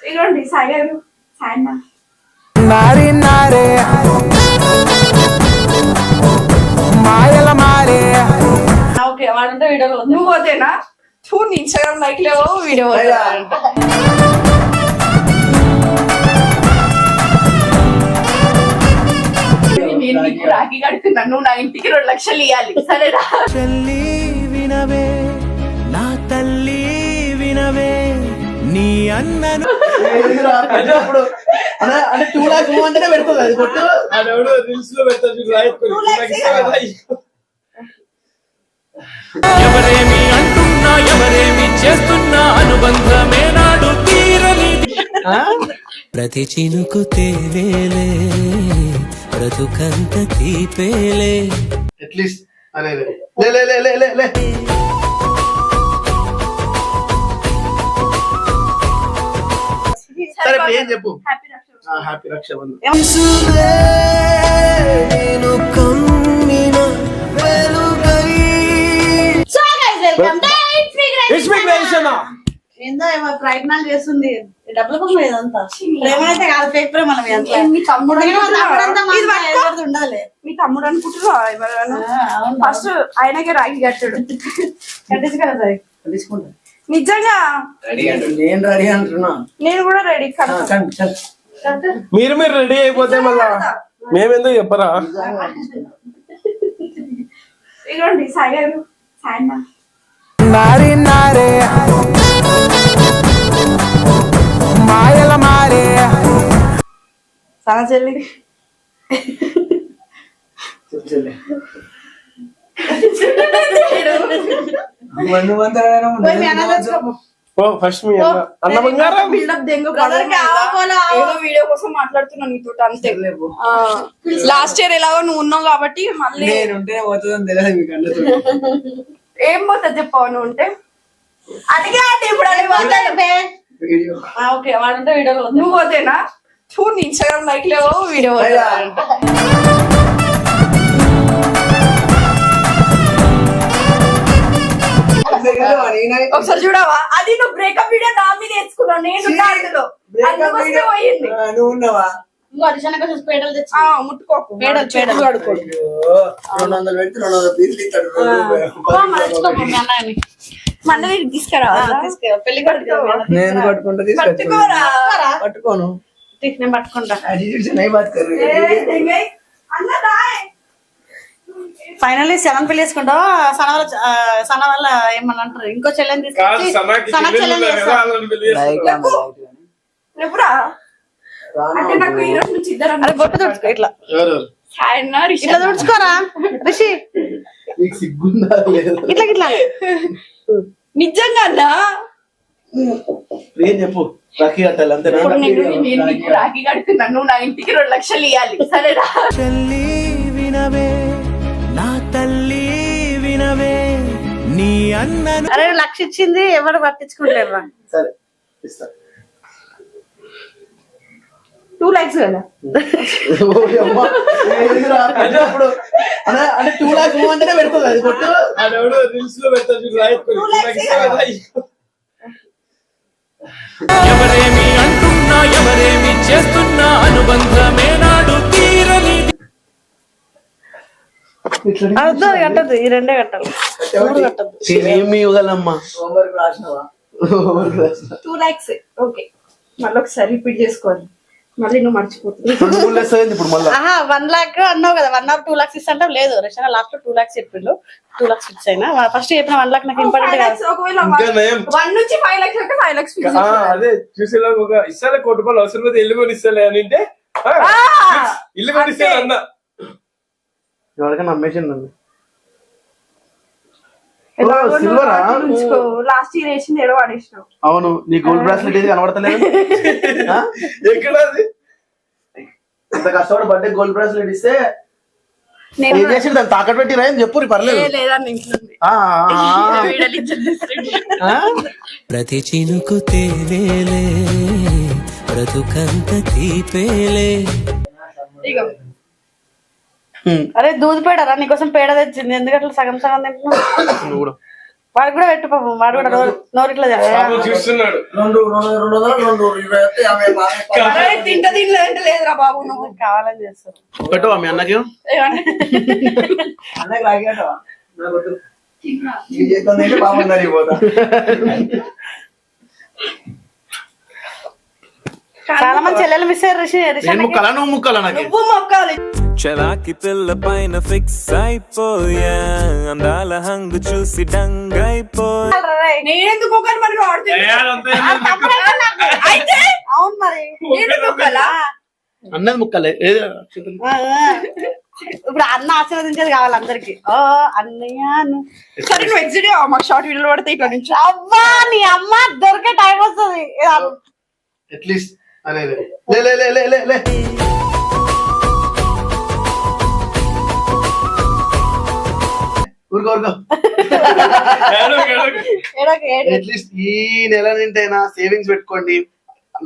ఇగోండి సాయి గారు సాయన్న నారి నారే మాయల మారే. ఓకే వాడంటే వీడియోలో నువ్వు పోతేనా చూడు ఇన్స్టాగ్రామ్ లైక్ లేవో వీడియో నేను నీకు రాఖీ కడుతున్నా నువ్వు నా ఇంటికి 2 లక్షలు ఇవ్వాలి సరేనా? తల్లి వినవే నా తల్లి వినవే నీ అన్నను. ఇప్పుడు అంటే 2 lakhs అంటేనే పెడుతుంది అది కొట్టు. ఎవరేమి అంటున్నా ఎవరేమి చేస్తున్నా అనుబంధమే నాడు తీరని. ప్రతి చినుకు తేవేలే బ్రతుకంత తీపేలే. అట్లీస్ట్ అదే లే లే లే లే లే లే. సరే ఇప్పుడు ఏం చెప్పు. హ్యాపీ రక్షాబంధన్. నేను కమ్మిన వెలుగై. So guys welcome to it's big ration. ఏందో ఏమో ప్రయత్నాలు చేస్తుంది డబ్బుల కోసం ఇదంతా ప్రేమైతే కాదు ఫేక్ ప్రేమ మీ తమ్ముడు ఉండాలి. మీ తమ్ముడు అనుకుంటున్నా ఫస్ట్ ఆయనకే రాఖీ కట్టాడు కట్టించుకోవాలి కట్టించుకుంటా నిజంగా. నేను రెడీ అంటున్నా. నేను కూడా రెడీ మీరు రెడీ అయిపోతే మళ్ళా మేమెందుకు చెప్పరా? ఇగోండి సాయి గారు సాయన్న నారి నారే మాయల మారే. సన చెల్లి ఫస్ట్ మీ అన్న బంగారం బిల్డప్ దెంగ ఏదో వీడియో కోసం మాట్లాడుతున్నా నీతో అంతే. లాస్ట్ ఇయర్ ఎలాగో నువ్వు ఉన్నావు కాబట్టి మళ్ళీ ఏం పోతుంది చెప్పావు నువ్వు ఉంటే అడిగా ఇప్పుడు ఓకే వాడంటే వీడియోలో నువ్వు పోతేనా చూడు ఇన్స్టాగ్రామ్ లైక్ లేవో వీడియో ఒకసారి చూడవా అది నువ్వు బ్రేకప్ వీడియో నా మీద వేసుకున్నావు నేను అందులో అందుకోసమే పోయింది. నువ్వు ఉన్నావా? పేడలు తెచ్చి ముట్టుకోకు పేడలు పేడలు కడుకోడు 200 పెడితే 200 పీసులు ఇస్తాడు. అన్నాయని మన తీసుకురావాలా పెళ్లి కొడుకు నేను పట్టుకుంటా పట్టుకోరా పట్టుకోను నేను పట్టుకుంటా. ఫైనల్లీ 7 పెళ్లి చేసుకుంటావు సన వల్ల ఏమన్నా అంటారు ఇంకో చెల్లెని తీసుకొచ్చి సన చెల్లెని ఎప్పుడా అంటే నాకు ఈ రోజు నుంచి ఇద్దరు అరే బొట్టు తుడుచుకో ఇట్లా ఇట్లా తుడుచుకోరా రిషి సిగ్గుందా ఇట్లా ఇట్లా నిజంగా ఏం చెప్పు. రాఖీ కట్టాలి అంతేనా? నేను నీకు రాఖీ కడుతున్నా నువ్వు నా ఇంటికి 2 లక్షలు ఇవ్వాలి సరేనా? తల్లి వినవే నా తల్లి వినవే నీ అన్నను. అరే 1 లక్ష ఇచ్చింది ఎవరు పట్టించుకుంటారా? సరే ఇస్తా. 2 lakhs కదా ఇప్పుడు అంటే 2 lakhs అంటేనే పెడుతుంది అది కొట్టు. ఎవరేమి అంటున్నా ఎవరేమి చేస్తున్నా అనుబంధమే నాడు తీరని. కట్టద్దు ఈ 2 కట్టాలి 3 కట్టద్దు. ఏమి ఇవ్వగలమ్మా? హోంవర్క్ రాసినవా? 2 lakhs ఓకే మళ్ళీ ఒకసారి రిపీట్ చేసుకోవాలి మళ్ళీ నువ్వు మర్చిపోతుంది. ఇప్పుడు మళ్ళీ 1 lakh అన్నావు కదా 1 or 2 lakhs ఇస్తా లేదు రేషన్ లాస్ట్ లో 2 lakhs చెప్పిండు 2 lakhs ఫిక్స్ అయినా ఫస్ట్ చెప్పిన 1 lakh నాకు ఇంపార్టెంట్ కాదు. ఒకవేళ 1 నుంచి 5 lakhs అంటే 5 lakhs ఫిక్స్ అదే చూసేలా ఒక ఇస్తాలే 1 కోటి రూపాయలు అవసరం లేదు ఇల్లు కొని ఇస్తాలే అని అంటే ఇల్లు కొని ఇస్తాను అన్న ఎవరికైనా నమ్మేసిందండి. లాస్ట్ ఇయర్ వేసింది ఏడో వాడేసినావు. అవును నీ గోల్డ్ బ్రాస్లెట్ ఏది కనబడతలేదు ఎక్కడ అది? అంత కష్టపడి బర్త్డే గోల్డ్ బ్రాస్లెట్ ఇస్తే ఏం చేసి దాన్ని తాకట్టు పెట్టి రాయని చెప్పు పర్లేదు. ప్రతి చినుకు తేవేలే బ్రతుకంత తీపేలే. అరే దూది పేడరా నీకోసం పేడ తెచ్చింది ఎందుకు అట్లా సగం సగం తింటున్నావు? వాడు కూడా పెట్టు పాపం, వాడు కూడా నోరిట్లా పాపం చూస్తున్నాడు. 200 తింటలేదంటే లేదురా బాబు నువ్వు కావాలని చేస్తారు. పెట్టవా మీ అన్నకి ఏమండి? చాలా మంది చెల్లెలు మిస్ అయ్యారు. నేను ముక్కలా నువ్వు ముక్కలా నాకు నువ్వు మొక్కాలి. చలాకి పిల్ల పైన ఫిక్స్ అయిపోయా, అందాల హంగు చూసి డంగైపోయా. నేనెందుకు మొక్కాలి మరి వాడుతుంది అయితే అవును మరి. నేను మొక్కాలా? అన్నది ముక్కలే ఏది ఇప్పుడు అన్న ఆశీర్వదించేది కావాలి అందరికి. ఓ అన్నయ్య సరే నువ్వు ఎగ్జిట్ మాకు షార్ట్ వీడియోలు పడితే ఇక్కడ నుంచి అవ్వా నీ అమ్మ దొరికే టైం వస్తుంది. అట్లీస్ట్ అదే లే లే లే లే లే ఊరుకో ఊరుకో. అట్లీస్ట్ ఈ నెల నింటైనా సేవింగ్స్ పెట్టుకోండి,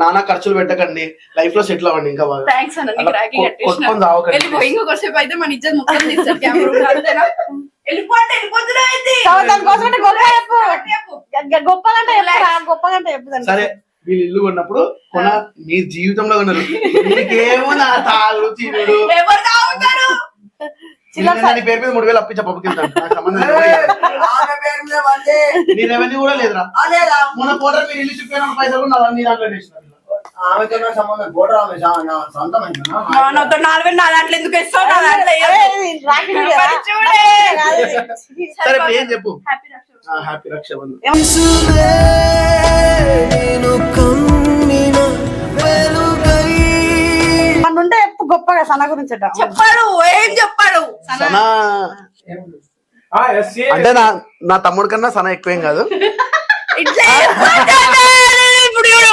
నానా ఖర్చులు పెట్టకండి, లైఫ్ లో సెటిల్ అవ్వండి. ఇంకా బాగా థ్యాంక్స్ అన్న నీకు రాఖీ కట్టేసిన. కొట్టుకొని తావకండి. వెళ్ళిపో, ఇంకొకసేపు అయితే మన ఇజ్జత్ మొత్తం తీస్తారు కెమెరా అంతేనా? వెళ్ళిపో అంటే వెళ్ళిపోతున్నా అయితే దానికోసం అంటే గొప్ప చెప్పు, గొప్పగంటే గొప్పగంటే చెప్పు. సరే వీళ్ళు ఇల్లు కొన్నప్పుడు కొన మీ జీవితంలో కొన్నారు, మీకేమో నా తాగుడు తినుడు ఎవరు తాగుతారు? నీ పేరు మీద 3000 అప్పించా పప్పు కింద నాకు సంబంధం నీ రెవెన్యూ కూడా లేదురా. మొన్న పోటర్ మీరు ఇల్లు చూపిన పైసలు కూడా నీ దాంట్లో వేసినారు. నాతో 4000 నా దాంట్లో ఎందుకు ఇస్తావు? నా దాంట్లో సరే ఇప్పుడు ఏం చెప్పు. హ్యాపీ రక్షాబంధన్. ఉంటే చెప్పు గొప్పగా సన గురించి చెప్పాడు. ఏం చెప్పాడు? సనా అంటే నా తమ్ముడు కన్నా సన ఎక్కువేం కాదు. ఇట్లా ఇప్పుడు చూడు.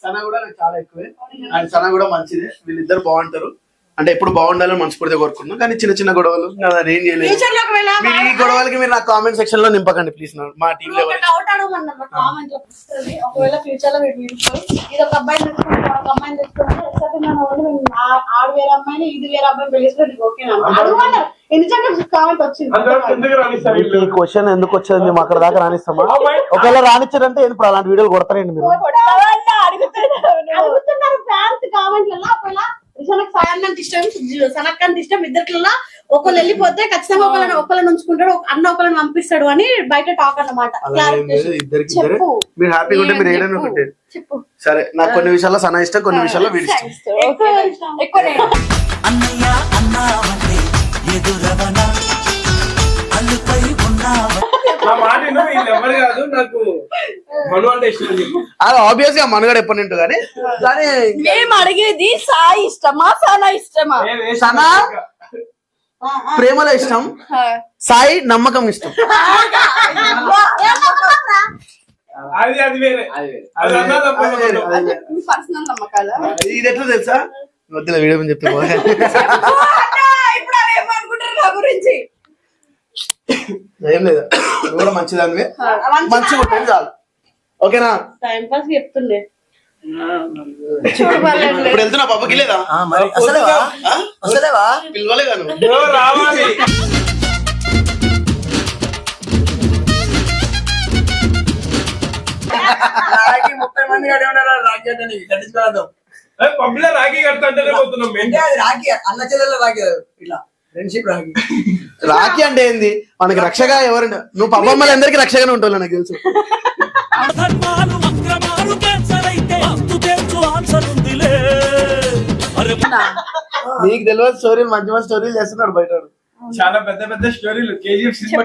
సన కూడా నాకు చాలా ఎక్కువే అండ్ సన కూడా మంచిదే. వీళ్ళిద్దరు బాగుంటారు అంటే ఎప్పుడు బాగుండాలని మనస్ఫూర్తిగా కోరుకున్నాం. కానీ చిన్న చిన్న గొడవలు ఏం చేయలేదు. మీరు ఈ గొడవలకి మీరు నా కామెంట్ సెక్షన్ లో నింపకండి ప్లీజ్. మా టీం లో ఒకవేళ ఫ్యూచర్ లో ఇది ఒక అబ్బాయి తెచ్చుకుంటే ఒక అమ్మాయిని తెచ్చుకుంటే ఆడు వేరే అమ్మాయిని ఇది వేరే అబ్బాయిని పెళ్లి ఓకేనా ఎన్ని కామెంట్ వచ్చింది. ఈ క్వశ్చన్ ఎందుకు వచ్చేది మేము అక్కడ దాకా రాణిస్తామా? ఒకవేళ రాణించారంటే ఇప్పుడు అలాంటి వీడియోలు కొడతారండి మీరు. అడుగుతున్నారు ఫ్యాన్స్ కామెంట్లలో. ఒకవేళ సనక్ ఇష్టం సనక్ అంటే ఇష్టం, ఇద్దరిలో ఒకళ్ళు వెళ్ళిపోతే ఖచ్చితంగా ఒకళ్ళని ఉంచుకుంటాడు, అన్న ఒకళ్ళని పంపిస్తాడు అని బయట టాక్ అన్నమాట. మీరు హ్యాపీగా ఉంటే మీరు ఏదైనా ఒకటి సరే. నాకు కొన్ని విషయాల్లో సన ఇష్టం, కొన్ని విషయాల్లో వీడి ఇష్టం. అన్నయ్య అన్నావంటే ఎదురవనా, అల్లుపై ఉన్నావా. నా మాట వీళ్ళు ఎవరు కాదు, నాకు మను అంటే ఇష్టం. అది ఆబ్వియస్ గా మనగాడు ఎప్పటి నుండి కానీ మేము అడిగేది సాయి ఇష్టమా సనా ఇష్టమా? సనా ప్రేమలో ఇష్టం, సాయి నమ్మకం ఇష్టం. అది వేరే. పర్సనల్ నమ్మకాలా? ఇది ఎట్లా తెలుసా? వద్దులే వీడియో అని చెప్తే ఇప్పుడు అవి ఏమనుకుంటారు నా గురించి? ఏం లేదా, నువ్వు కూడా మంచిదానివే, మంచిగా ఉంటుంది చాలు. ఓకేనా? టైం పాస్ చెప్తుండే. ఇప్పుడు వెళ్తున్నా పబ్బకి లేదా? పిలవలే కాను రావాలి. పబ్లో రాఖీ కడతాంటేనే పోతున్నాం. రాఖీ అంటే ఏంది? మనకి రక్షగా ఎవరంటే నువ్వు పబ్బమ్మలు అందరికి రక్షగానే ఉంటావు నాకు తెలుసు. నీకు తెలియదు స్టోరీలు, మంచి మంచి స్టోరీలు చేస్తున్నాడు బయట. చాలా పెద్ద పెద్ద స్టోరీలు. కేజీఎఫ్ సినిమా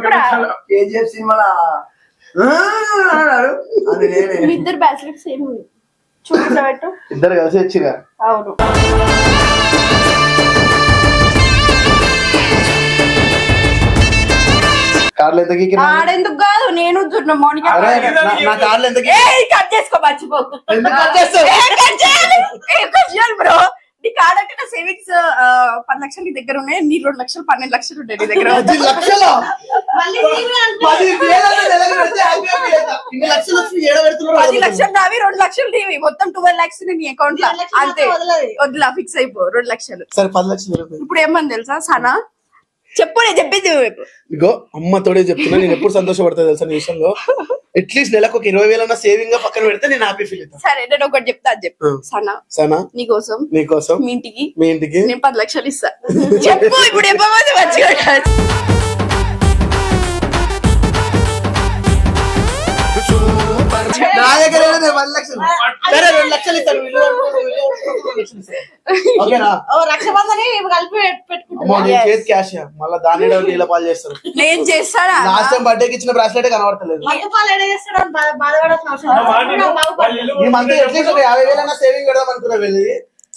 ఇద్దరు బ్యాచిలర్స్ సేమ్ చూపించబెట్టు. ఇద్దరు కలిసి వచ్చిగా. అవును. కార్లు ఎంతకి ఆడెందుకు కాదు, నేను మౌనిక నా కార్లు ఎంతకి కట్ చేసుకో, మర్చిపోకు. ఎందుకు కట్ చేస్తావు? బ్రో నీ కార్డ్ అంటే నా సేవింగ్స్ 10 లక్షలు నీ దగ్గర ఉన్నాయి, నీ 2 లక్షలు 12 లక్షలు ఉంటాయి నీ దగ్గర. 10 లక్షలు మళ్ళీ నీవే అంటే 10,000 నెలకు పెడితే హ్యాపీగా ఫీల్ అవుతా. ఇన్ని లక్షలు వచ్చి ఏడ పెడుతున్నారు 10 లక్షలు నావి 2 లక్షలు నీవి మొత్తం 12 lakhs నీ అకౌంట్ లో 2 లక్షలు అంతే వదలది. వద్దులా ఫిక్స్ అయిపో 2 లక్షలు సరే 10 లక్షలు రూపాయలు. ఇప్పుడు ఏమని తెలుసా సనా చెప్పు నేను చెప్పింది వైపు ఇగో అమ్మ తోడే చెప్తున్నా, నేను ఎప్పుడు సంతోషపడతా తెలుసా నీ విషయంలో. అట్లీస్ట్ నెలకు ఒక 20,000 సేవింగ్ గా పక్కన పెడితే నేను హ్యాపీ ఫీల్ అవుతా. సరే నేను ఒకటి చెప్తా అది చెప్పు సనా సనా నీకోసం నీకోసం మీ ఇంటికి మీ ఇంటికి నేను 10 లక్షలు ఇస్తా చెప్పు ఇప్పుడు చెప్పబోతే మంచిగా కాదు. నా దగ్గర ఏదో 10 లక్షలు. సరే 2 లక్షలు ఇస్తాను. విలువ అనుకో, విలువ అనుకో, 2 లక్షలు ఇస్తాను. ఓకేనా? ఓ రక్షబంధని కలిపి పెట్టుకుంటారు. అమ్మో, నేను చేతి క్యాష్ మళ్ళీ దాన్ని నీళ్ళ పాలు చేస్తారు. నేను చేస్తాడా లాస్ట్ టైం బర్త్డేకి ఇచ్చిన బ్రాస్లెట్ కనబడతలేదు. మద్యపాలు ఎడ చేస్తాడు బాధపడాల్సిన అవసరం లేదు. వాళ్ళ ఇల్లు ఈ మంత్ అట్లీస్ట్ ఒక 50,000 సేవింగ్ పెడదాం అనుకున్నా వెళ్ళి.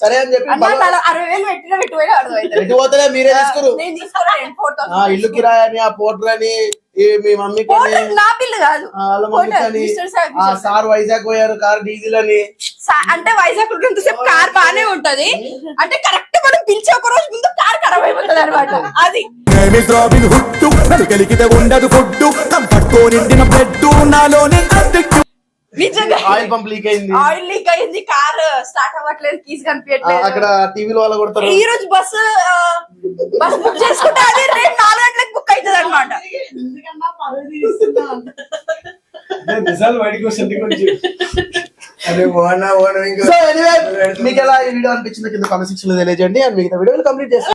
సరే అని చెప్పి అన్న 60,000 పెట్టినా పెట్టుబడి అర్థమైతే ఎటు పోతుందా మీరే తీసుకురు. నేను తీసుకురా 4,000 ఇల్లు కిరాయి అని, ఆ పోటర్ అని, ఈ మీ మమ్మీకి అని, పోటర్ నా బిల్లు కాదు వాళ్ళ మమ్మీకి పోటర్, అని, మిస్టర్ సార్ ఆ సార్ వైజాగ్ పోయారు కార్ డీజిల్ అని. అంటే వైజాగ్ ఉన్నంతసేపు కార్ బానే ఉంటది అంటే కరెక్ట్ మనం పిలిచే ఒక రోజు ముందు కార్ ఖరాబ్ అయిపోతుంది అనమాట అది రాబిన్ హుట్టు నన్ను కలిగితే ఉండదు ఫుడ్డు కంఫర్ట్తో నిండిన బ్లడ్ నాలోనే అద్దెక్కు నిజంగా ఆయిల్ పంప్ లీక్ అయింది, ఆయిల్ లీక్ అయింది కార్ స్టార్ట్ అవ్వట్లేదు కీస్ కనిపించట్లేదు అక్కడ టీవీలో వాళ్ళు కొడతారు. ఈ రోజు బస్ బుక్ చేసుకుంటే అది 4 గంటలకు బుక్ అవుతుంది అనమాట ఎందుకన్నా పదవి తీస్తున్నా నిజాలు బయటకు వస్తుంది కొంచెం. సో ఎనీవే మీకు ఎలా ఈ వీడియో అనిపించిందో కింద కామెంట్ సెక్షన్ లో తెలియజేయండి. అండ్ మిగతా వీడియోలు కంప్లీట్ చేస్తాం.